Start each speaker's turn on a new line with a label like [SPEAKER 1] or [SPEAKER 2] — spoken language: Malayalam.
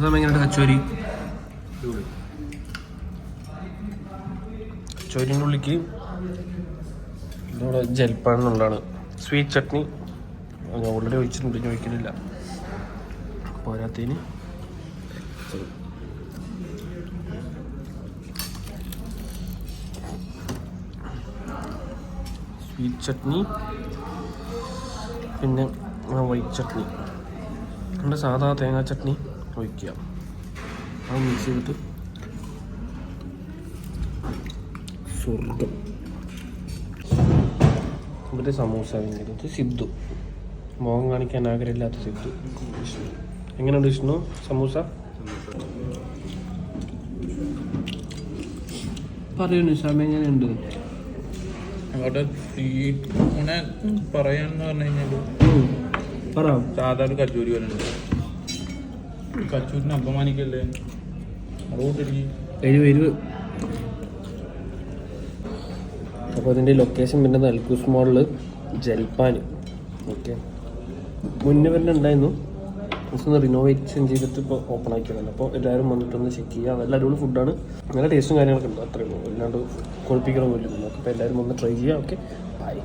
[SPEAKER 1] എങ്ങനെയുണ്ട് കച്ചോരി? കച്ചോരിൻ്റെ ഉള്ളിക്ക് ഇവിടെ ജൽപ്പാനുള്ളതാണ്. സ്വീറ്റ് ചട്നി ഞാൻ ഓൾറെഡി ഒഴിച്ചിട്ടുണ്ട്, ഞാൻ ഒഴിക്കുന്നില്ല. പോരാത്തതിന് സ്വീറ്റ് ചട്നി, പിന്നെ വൈറ്റ് ചട്നി, നമ്മുടെ സാധാ തേങ്ങാ ചട്നി ഒഴിക്കുക. അത് മിക്സ് ചെയ്തിട്ട് സ്വർഗം. ഇവിടെ സമൂസ ഇത് സിദ്ധു, മുഖം കാണിക്കാൻ ആഗ്രഹമില്ലാത്ത സിദ്ധു. എങ്ങനെയുണ്ട് വിഷ്ണു സമൂസ? പറയൂ നിഷാമ, എങ്ങനെയുണ്ട്?
[SPEAKER 2] അവിടെ അങ്ങനെ പറയാന്ന് പറഞ്ഞു കഴിഞ്ഞാൽ സാധാരണ കച്ചൂരി പോലെ ഉണ്ട്. കച്ചൂരിനെ അപമാനിക്കല്ലേ,
[SPEAKER 1] എരിവ്. അപ്പോൾ അതിൻ്റെ ലൊക്കേഷൻ പിന്നെ നൽകൂസ് മോളിൽ ജൽപ്പാൻ. ഓക്കെ, മുന്നേ തന്നെ ഉണ്ടായിരുന്നു, ഒന്ന് റിനോവേഷൻ ചെയ്തിട്ട് ഇപ്പോൾ ഓപ്പൺ ആക്കിയതാണ്. അപ്പോൾ എല്ലാവരും വന്നിട്ടൊന്ന് ചെക്ക് ചെയ്യുക. നല്ല അടിപൊളി ഫുഡാണ്, നല്ല ടേസ്റ്റും കാര്യങ്ങളൊക്കെ ഉണ്ട്. അത്രയേ ഉള്ളൂ, അല്ലാണ്ട് കുഴപ്പിക്കണമൊന്നുമില്ല. അപ്പോൾ എല്ലാവരും ഒന്ന് ട്രൈ ചെയ്യുക. Okay, by.